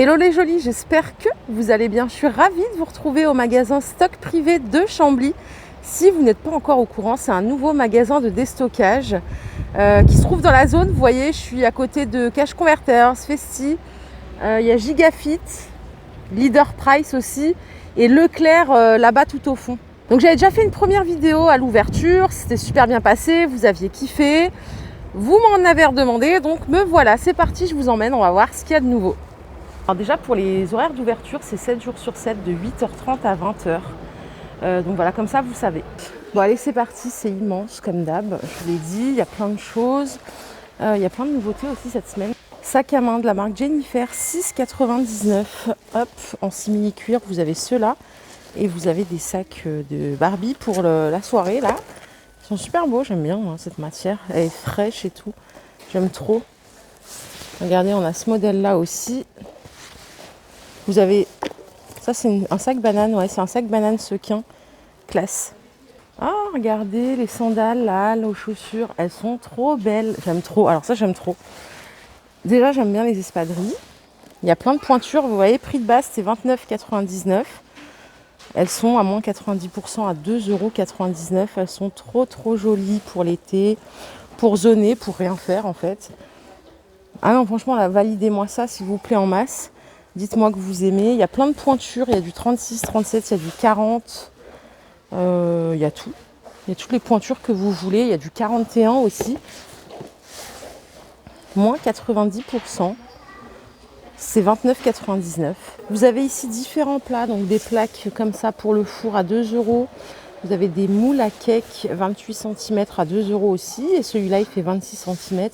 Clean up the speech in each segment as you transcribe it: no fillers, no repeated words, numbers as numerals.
Hello les jolis, j'espère que vous allez bien. Je suis ravie de vous retrouver au magasin Stock Privé de Chambly. Si vous n'êtes pas encore au courant, c'est un nouveau magasin de déstockage qui se trouve dans la zone. Vous voyez, je suis à côté de Cash Converters, Festi, il y a Gigafit, Leader Price aussi et Leclerc là-bas tout au fond. Donc j'avais déjà fait une première vidéo à l'ouverture, c'était super bien passé, vous aviez kiffé, vous m'en avez redemandé, donc me voilà, c'est parti, je vous emmène, on va voir ce qu'il y a de nouveau. Alors déjà pour les horaires d'ouverture, c'est 7 jours sur 7 de 8h30 à 20h. Donc voilà, comme ça vous savez. Bon allez, c'est parti, c'est immense comme d'hab, je vous l'ai dit, il y a plein de choses. Il y a plein de nouveautés aussi cette semaine. Sac à main de la marque Jennifer, 6,99 €. Hop, en simili cuir, vous avez ceux-là. Et vous avez des sacs de Barbie pour la soirée là. Ils sont super beaux, j'aime bien cette matière. Elle est fraîche et tout. J'aime trop. Regardez, on a ce modèle-là aussi. Vous avez... Ça, c'est un sac banane. Ouais, c'est un sac banane sequin. Classe. Ah, regardez les sandales là, aux chaussures. Elles sont trop belles. J'aime trop. Alors ça, j'aime trop. Déjà, j'aime bien les espadrilles. Il y a plein de pointures. Vous voyez, prix de base, c'est 29,99 €. Elles sont à moins 90% à 2,99 €. Elles sont trop jolies pour l'été, pour zoner, pour rien faire en fait. Ah non, franchement, là, validez-moi ça s'il vous plaît en masse. Dites-moi que vous aimez. Il y a plein de pointures. Il y a du 36, 37, il y a du 40. Il y a tout. Il y a toutes les pointures que vous voulez. Il y a du 41 aussi. Moins 90%. C'est 29,99 €. Vous avez ici différents plats, donc des plaques comme ça pour le four à 2 €. Vous avez des moules à cake 28 cm à 2 € aussi. Et celui-là, il fait 26 cm.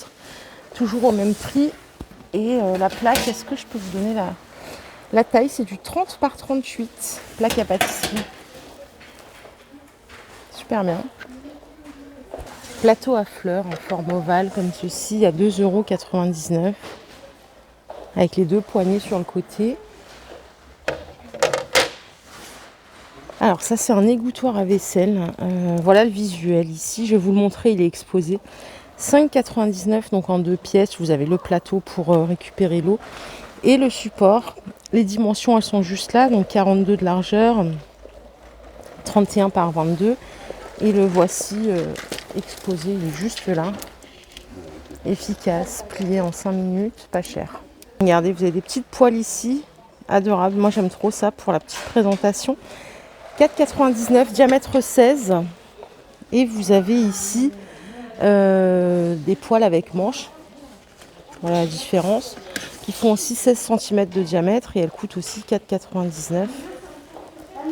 Toujours au même prix. Et la plaque, est-ce que je peux vous donner la taille? C'est du 30 par 38. Plaque à pâtisserie. Super bien. Plateau à fleurs en forme ovale comme ceci à 2,99 €. Avec les deux poignées sur le côté. Alors ça, c'est un égouttoir à vaisselle. Voilà le visuel ici. Je vais vous le montrer, il est exposé. 5,99 €, donc en 2 pièces. Vous avez le plateau pour récupérer l'eau et le support. Les dimensions, elles sont juste là. Donc 42 de largeur, 31 par 22. Et le voici exposé, il est juste là. Efficace, plié en 5 minutes, pas cher. Regardez, vous avez des petites poêles ici, adorables. Moi, j'aime trop ça pour la petite présentation. 4,99 €, diamètre 16. Et vous avez ici des poêles avec manches. Voilà la différence. Qui font aussi 16 cm de diamètre et elles coûtent aussi 4,99 €.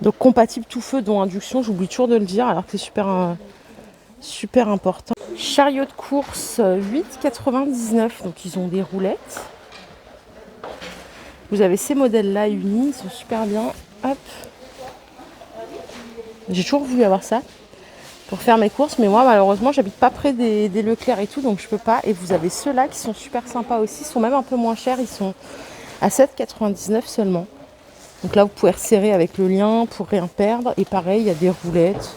Donc compatible tout feu, dont induction, j'oublie toujours de le dire alors que c'est super important. Chariot de course, 8,99 €. Donc ils ont des roulettes. Vous avez ces modèles-là unis, ils sont super bien. Hop. J'ai toujours voulu avoir ça pour faire mes courses, mais moi malheureusement j'habite pas près des Leclerc et tout, donc je peux pas. Et vous avez ceux-là qui sont super sympas aussi, ils sont même un peu moins chers, ils sont à 7,99 € seulement. Donc là vous pouvez resserrer avec le lien pour rien perdre. Et pareil, il y a des roulettes,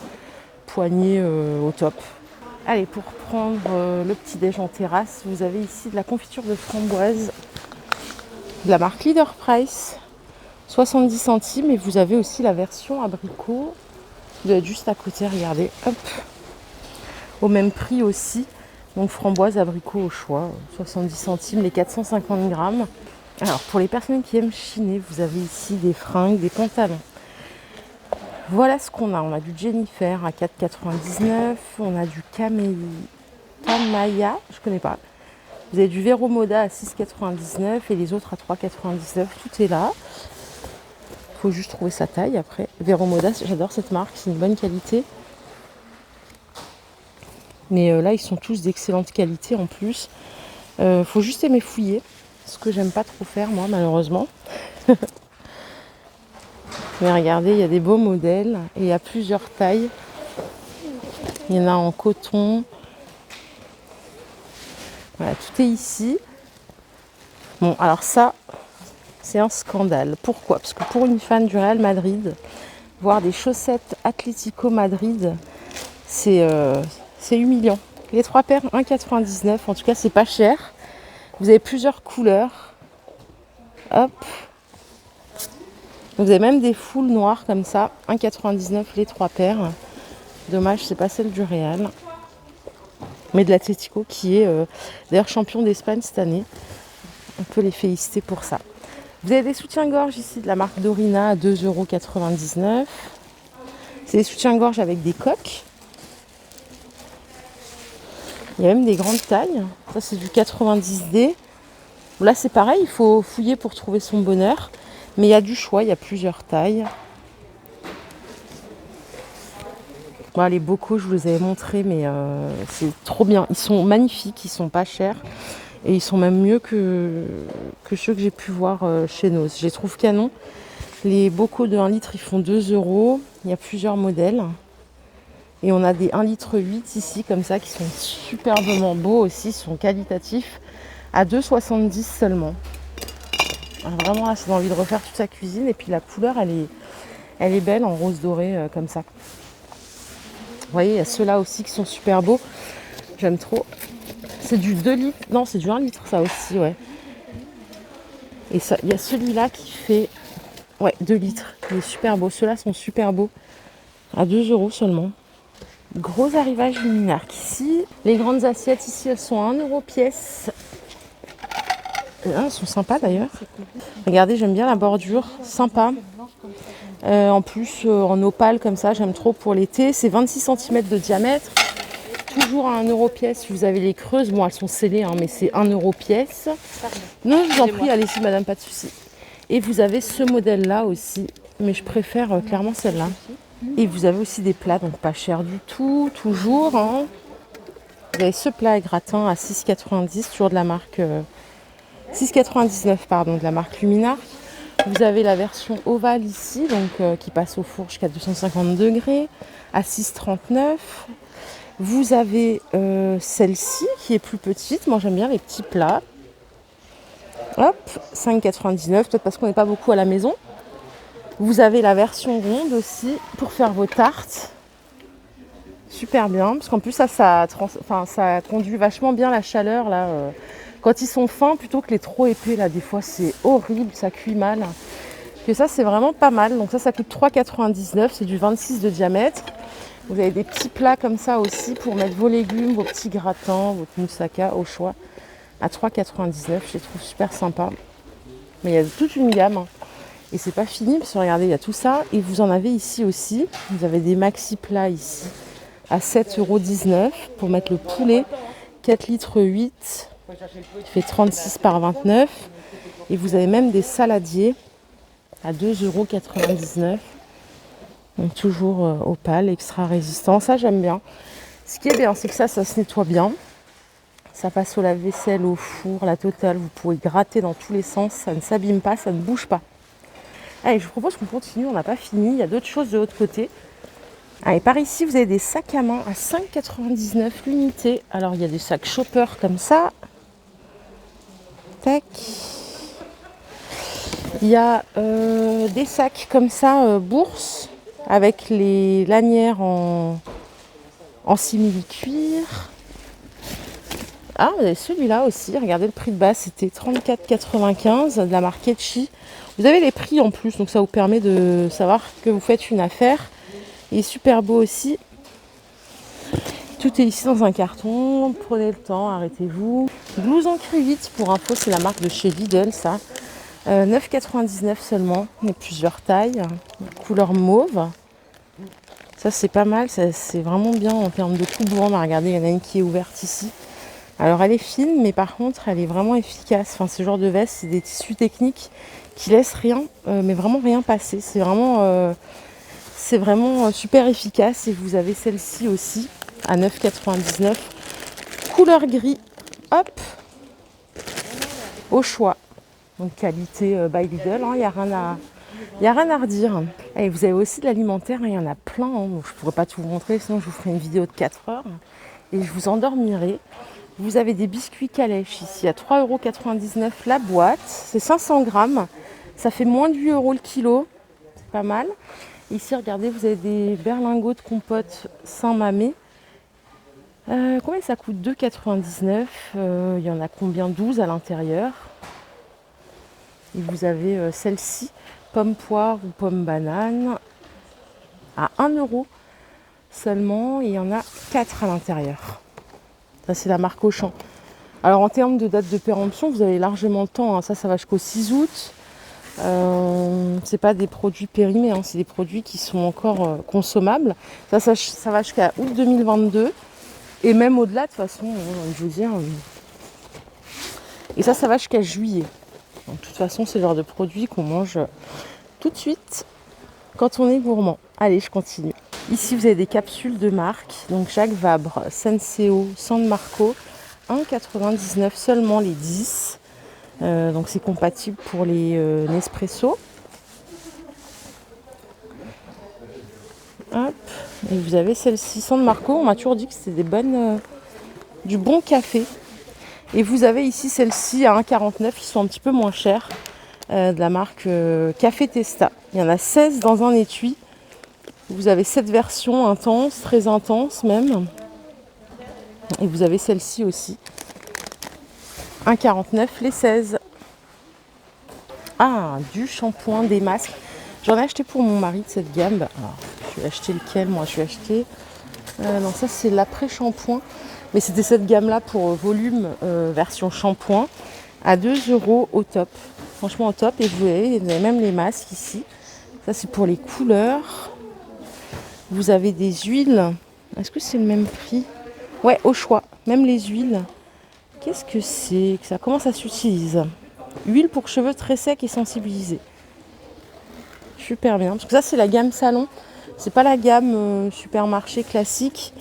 poignées au top. Allez, pour prendre le petit déj en terrasse, vous avez ici de la confiture de framboise de la marque Leader Price, 70 centimes. Et vous avez aussi la version abricot. Vous êtes juste à côté, regardez, hop, au même prix aussi. Donc framboise, abricot au choix, 70 centimes les 450 grammes. Alors pour les personnes qui aiment chiner, vous avez ici des fringues, des pantalons. Voilà ce qu'on a. On a du Jennifer à 4,99 €. On a du Kamaya, je connais pas. Vous avez du Vero Moda à 6,99 € et les autres à 3,99 €. Tout est là. Il faut juste trouver sa taille après. Vero Moda, j'adore cette marque, c'est une bonne qualité. Mais là, ils sont tous d'excellente qualité en plus. Faut juste aimer fouiller. Ce que j'aime pas trop faire, moi, malheureusement. Mais regardez, il y a des beaux modèles et il y a plusieurs tailles. Il y en a en coton. Voilà, tout est ici. Bon, alors ça, c'est un scandale. Pourquoi? Parce que pour une fan du Real Madrid, voir des chaussettes Atlético Madrid, c'est humiliant. Les 3 paires, 1,99 €. En tout cas, c'est pas cher. Vous avez plusieurs couleurs. Hop. Vous avez même des foules noires comme ça. 1,99 les 3 paires. Dommage, c'est pas celle du Real. Mais de l'Atlético qui est d'ailleurs champion d'Espagne cette année. On peut les féliciter pour ça. Vous avez des soutiens-gorge ici de la marque Dorina à 2,99 €. C'est des soutiens-gorge avec des coques. Il y a même des grandes tailles. Ça, c'est du 90D. Là, c'est pareil, il faut fouiller pour trouver son bonheur. Mais il y a du choix, il y a plusieurs tailles. Bon, les bocaux, je vous les avais montrés, mais c'est trop bien. Ils sont magnifiques, ils sont pas chers. Et ils sont même mieux que ceux que j'ai pu voir chez Noz. Je les trouve canon. Les bocaux de 1 litre, ils font 2 €. Il y a plusieurs modèles. Et on a des 1,8 litre ici, comme ça, qui sont superbement beaux aussi, ils sont qualitatifs, à 2,70 € seulement. Alors vraiment, là, ça donne envie de refaire toute sa cuisine. Et puis la couleur, elle est belle, en rose doré, comme ça. Vous voyez, il y a ceux-là aussi qui sont super beaux. J'aime trop. C'est du 2 litres. Non, c'est du 1 litre, ça aussi, ouais. Et ça, il y a celui-là qui fait 2 litres. Il est super beau. Ceux-là sont super beaux. À 2 € seulement. Gros arrivage Luminarc ici. Les grandes assiettes ici, elles sont à 1 € pièce. Elles sont sympas d'ailleurs. Regardez, j'aime bien la bordure. Sympa. En plus, en opale comme ça, j'aime trop pour l'été. C'est 26 cm de diamètre. Toujours à 1 € pièce. Vous avez les creuses. Bon, elles sont scellées, hein, mais c'est 1 € pièce. Non, je vous en prie, allez-y, madame, pas de souci. Et vous avez ce modèle-là aussi. Mais je préfère clairement celle-là. Et vous avez aussi des plats, donc pas cher du tout, toujours. Hein. Vous avez ce plat à gratin à 6,90, toujours de la marque 6,99 pardon, de la marque Luminarc. Vous avez la version ovale ici, donc qui passe au four jusqu'à 250 degrés, à 6,39. Vous avez celle-ci qui est plus petite. Moi j'aime bien les petits plats. Hop, 5,99, peut-être parce qu'on n'est pas beaucoup à la maison. Vous avez la version ronde aussi pour faire vos tartes. Super bien, parce qu'en plus ça conduit vachement bien la chaleur là. Quand ils sont fins plutôt que les trop épais là, des fois c'est horrible, ça cuit mal. Que ça c'est vraiment pas mal. Donc ça coûte 3,99, c'est du 26 de diamètre. Vous avez des petits plats comme ça aussi pour mettre vos légumes, vos petits gratins, votre moussaka au choix. À 3,99, je les trouve super sympas. Mais il y a toute une gamme. Hein. Et c'est pas fini, parce que regardez, il y a tout ça. Et vous en avez ici aussi. Vous avez des maxi plats ici à 7,19 € pour mettre le poulet. 4,8 litres, qui fait 36 par 29. Et vous avez même des saladiers à 2,99 €. Donc toujours opale, extra résistant. Ça, j'aime bien. Ce qui est bien, c'est que ça se nettoie bien. Ça passe au lave-vaisselle, au four, la totale. Vous pouvez gratter dans tous les sens. Ça ne s'abîme pas, ça ne bouge pas. Allez, je vous propose qu'on continue. On n'a pas fini. Il y a d'autres choses de l'autre côté. Allez, par ici, vous avez des sacs à main à 5,99 € l'unité. Alors, il y a des sacs Chopper comme ça. Tac. Il y a des sacs comme ça, bourse, avec les lanières en simili-cuir. Ah, vous avez celui-là aussi. Regardez le prix de base, c'était 34,95 de la marque Etchi. Vous avez les prix en plus, donc ça vous permet de savoir que vous faites une affaire. Il est super beau aussi. Tout est ici dans un carton. Prenez le temps, arrêtez-vous. Blouse en crivite, pour info, c'est la marque de chez Lidl, ça. 9,99 seulement. Il y a plusieurs tailles. Couleur mauve. Ça, c'est pas mal. C'est vraiment bien en termes de coupe-vent. Regardez, il y en a une qui est ouverte ici. Alors, elle est fine, mais par contre, elle est vraiment efficace. Enfin, ce genre de veste, c'est des tissus techniques qui laissent rien, mais vraiment rien passer. C'est vraiment super efficace. Et vous avez celle-ci aussi à 9,99. Couleur gris. Hop. Au choix. Donc qualité by Lidl. Il n'y a rien à redire. Et vous avez aussi de l'alimentaire. Il y en a plein. Donc je ne pourrais pas tout vous montrer. Sinon, je vous ferai une vidéo de 4 heures. Et je vous endormirai. Vous avez des biscuits calèches ici à 3,99 € la boîte. C'est 500 grammes. Ça fait moins de 8 € le kilo. C'est pas mal. Ici, regardez, vous avez des berlingots de compote Saint-Mamé. Combien ça coûte? 2,99 €. Il y en a combien? 12 à l'intérieur. Et vous avez celle-ci, pomme poire ou pomme banane, à 1 € seulement. Et il y en a 4 à l'intérieur. Ça, c'est la marque Auchan. Alors, en termes de date de péremption, vous avez largement le temps. Hein. Ça va jusqu'au 6 août. C'est pas des produits périmés, hein. C'est des produits qui sont encore consommables. Ça va jusqu'à août 2022. Et même au-delà, de toute façon, je veux dire. Et ça va jusqu'à juillet. Donc, de toute façon, c'est le genre de produit qu'on mange tout de suite quand on est gourmand. Allez, je continue. Ici, vous avez des capsules de marque. Donc, Jacques Vabre, Senseo, San Marco, 1,99 seulement les 10. Donc, c'est compatible pour les Nespresso. Hop. Et vous avez celle-ci, San Marco. On m'a toujours dit que c'était du bon café. Et vous avez ici celle-ci à 1,49. Ils sont un petit peu moins chers. De la marque Café Testa. Il y en a 16 dans un étui. Vous avez cette version intense, très intense même. Et vous avez celle-ci aussi. 1,49 les 16. Ah, du shampoing, des masques. J'en ai acheté pour mon mari de cette gamme. Alors, je vais acheter lequel moi? Je vais acheter... non, ça c'est l'après-shampoing. Mais c'était cette gamme-là pour volume version shampoing. À 2 € au top. Franchement au top. Et vous avez même les masques ici. Ça c'est pour les couleurs. Vous avez des huiles. Est-ce que c'est le même prix? Ouais, au choix. Même les huiles. Qu'est-ce que c'est que ça? Comment ça s'utilise? Huile pour cheveux très secs et sensibilisés. Super bien. Parce que ça c'est la gamme salon. C'est pas la gamme supermarché classique.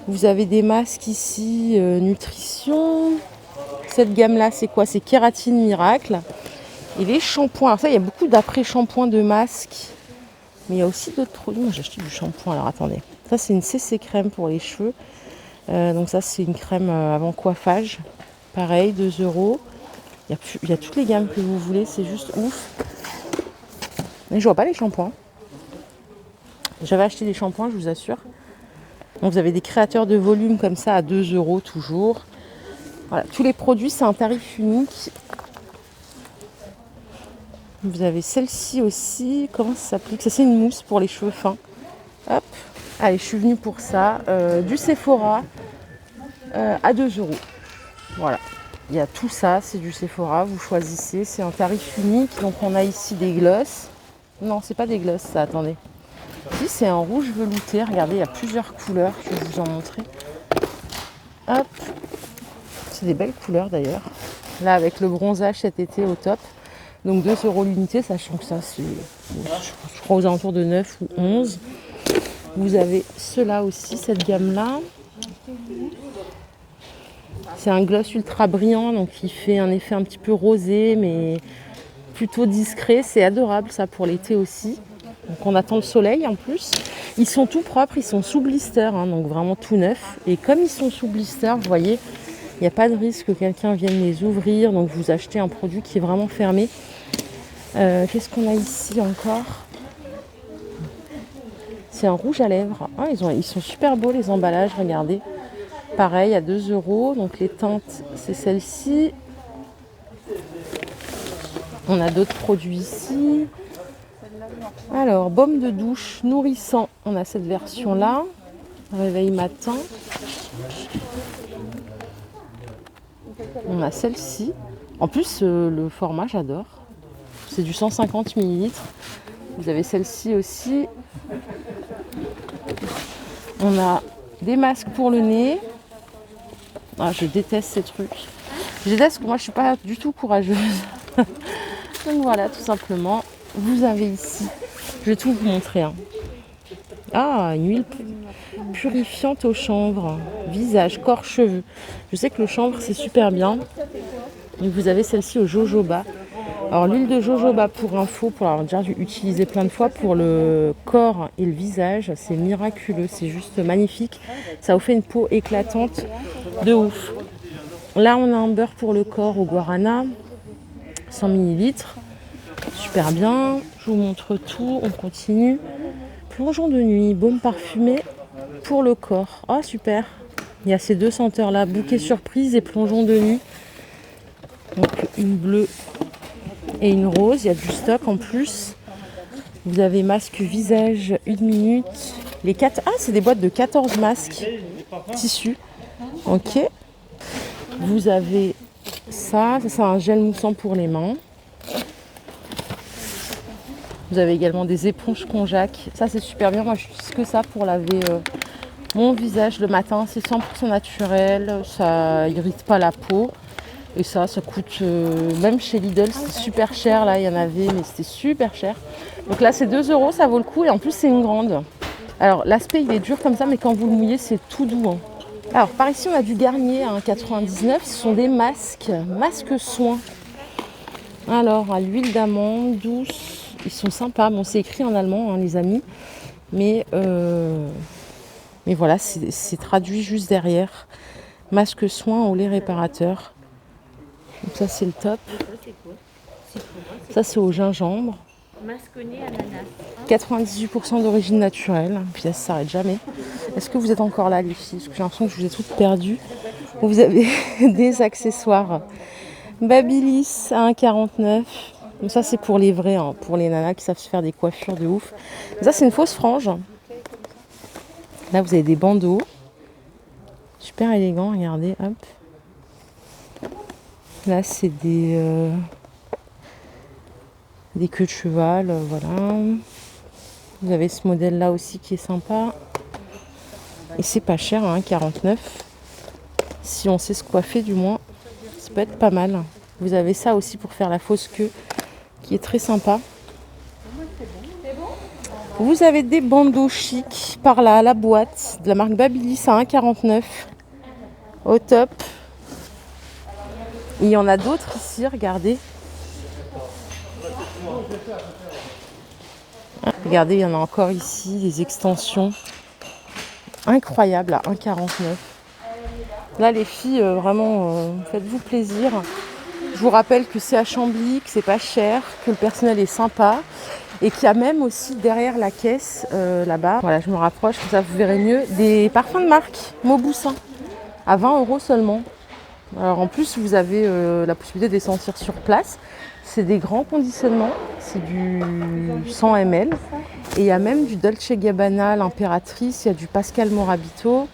Vous avez des masques ici, nutrition. Cette gamme-là, c'est quoi? C'est Kératine Miracle. Et les shampoings. Alors ça, il y a beaucoup d'après-shampoings de masques. Mais il y a aussi d'autres produits. Moi, j'ai acheté du shampoing. Alors, attendez. Ça, c'est une CC crème pour les cheveux. Donc ça, c'est une crème avant coiffage. Pareil, 2 €. Il y a toutes les gammes que vous voulez. C'est juste ouf. Mais je vois pas les shampoings. J'avais acheté des shampoings, je vous assure. Donc, vous avez des créateurs de volume comme ça à 2 € toujours. Voilà, tous les produits, c'est un tarif unique. Vous avez celle-ci aussi. Comment ça s'applique? Ça, c'est une mousse pour les cheveux fins. Hop. Allez, je suis venue pour ça. Du Sephora à 2 €. Voilà. Il y a tout ça, c'est du Sephora. Vous choisissez. C'est un tarif unique. Donc, on a ici des glosses. Non, c'est pas des glosses, ça. Attendez. Ici, c'est un rouge velouté. Regardez, il y a plusieurs couleurs. Je vais vous en montrer. Hop. C'est des belles couleurs d'ailleurs. Là, avec le bronzage cet été au top. Donc 2 € l'unité, sachant que ça, c'est, je crois, aux alentours de 9 ou 11. Vous avez ceux-là aussi, cette gamme-là. C'est un gloss ultra brillant, donc il fait un effet un petit peu rosé, mais plutôt discret. C'est adorable, ça, pour l'été aussi. Donc on attend le soleil en plus. Ils sont tout propres, ils sont sous blister, hein, donc vraiment tout neuf. Et comme ils sont sous blister, vous voyez, il n'y a pas de risque que quelqu'un vienne les ouvrir. Donc vous achetez un produit qui est vraiment fermé. Qu'est-ce qu'on a ici encore? C'est un rouge à lèvres. Ah, ils sont super beaux les emballages, regardez. Pareil, à 2 €. Donc les teintes, c'est celle-ci. On a d'autres produits ici. Alors, baume de douche nourrissant. On a cette version-là. Réveil matin. On a celle-ci. En plus, le format, j'adore. C'est du 150 ml. Vous avez celle-ci aussi. On a des masques pour le nez. Ah, je déteste ces trucs. Je déteste parce que moi, je ne suis pas du tout courageuse. Donc voilà, tout simplement. Vous avez ici, je vais tout vous montrer. Hein. Ah, une huile purifiante au chanvre. Visage, corps, cheveux. Je sais que le chanvre, c'est super bien. Et vous avez celle-ci au jojoba. Alors l'huile de jojoba, pour info, pour l'avoir déjà utilisé plein de fois, pour le corps et le visage, c'est miraculeux, c'est juste magnifique. Ça vous fait une peau éclatante de ouf. Là, on a un beurre pour le corps au guarana, 100 ml. Super bien, je vous montre tout, on continue. Plongeon de nuit, baume parfumé pour le corps. Ah, super. Il y a ces deux senteurs là, bouquet surprise et plongeon de nuit. Donc une bleue et une rose. Il y a du stock en plus. Vous avez masque visage 1 minute. Les 4... Ah, c'est des boîtes de 14 masques. Tissu. Ok. Vous avez ça c'est un gel moussant pour les mains. Vous avez également des éponges Konjac. Ça, c'est super bien. Moi, j'utilise que ça pour laver mon visage le matin. C'est 100% naturel. Ça irrite pas la peau. Et ça coûte, même chez Lidl, c'était super cher. Là, il y en avait, mais c'était super cher. Donc là, c'est 2 €, ça vaut le coup. Et en plus, c'est une grande. Alors, l'aspect, il est dur comme ça, mais quand vous le mouillez, c'est tout doux. Hein. Alors, par ici, on a du Garnier à 1,99 €. Ce sont des masques soins. Alors, à l'huile d'amande douce. Ils sont sympas. Bon, c'est écrit en allemand, hein, les amis. Mais voilà, c'est traduit juste derrière. Masque soin au lait réparateur. Donc ça, c'est le top. Ça, c'est au gingembre. 98% d'origine naturelle. Puis ça ne s'arrête jamais. Est-ce que vous êtes encore là, les filles? Parce que j'ai l'impression que je vous ai toutes perdues. Vous avez des accessoires. Babyliss à 1,49 €. Donc ça, c'est pour les vrais, hein, pour les nanas qui savent se faire des coiffures de ouf. Ça, c'est une fausse frange. Là, vous avez des bandeaux. Super élégant, regardez, hop. Là, c'est des queues de cheval, voilà. Vous avez ce modèle-là aussi qui est sympa. Et c'est pas cher, hein, 49. Si on sait se coiffer, du moins, ça peut être pas mal. Vous avez ça aussi pour faire la fausse queue, qui est très sympa. Vous avez des bandeaux chic par là, à la boîte, de la marque Babyliss à 1,49 €. Au top. Il y en a d'autres ici, regardez. Regardez, il y en a encore ici, des extensions. Incroyables à 1,49 €. Là, les filles, vraiment, faites-vous plaisir. Je vous rappelle que c'est à Chambly, que c'est pas cher, que le personnel est sympa et qu'il y a même aussi derrière la caisse, là-bas, voilà, je me rapproche, comme ça vous verrez mieux, des parfums de marque Mauboussin à 20 € seulement. Alors en plus, vous avez la possibilité de les sentir sur place. C'est des grands conditionnements, c'est du 100 ml. Et il y a même du Dolce Gabbana, l'Impératrice, il y a du Pascal Morabito,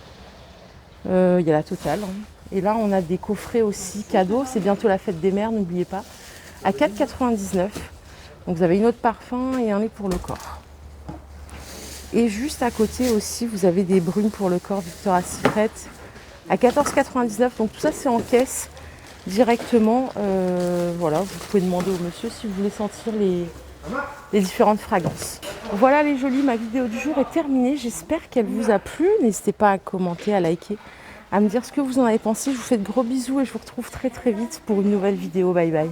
il y a la totale. Hein. Et là, on a des coffrets aussi cadeaux. C'est bientôt la fête des mères, n'oubliez pas. À 4,99 €. Donc vous avez une autre parfum et un lait pour le corps. Et juste à côté aussi, vous avez des brunes pour le corps Victoria's Secret à 14,99 €. Donc tout ça, c'est en caisse directement. Voilà, vous pouvez demander au monsieur si vous voulez sentir les différentes fragrances. Voilà les jolies, ma vidéo du jour est terminée. J'espère qu'elle vous a plu. N'hésitez pas à commenter, à liker, à me dire ce que vous en avez pensé. Je vous fais de gros bisous et je vous retrouve très très vite pour une nouvelle vidéo. Bye bye.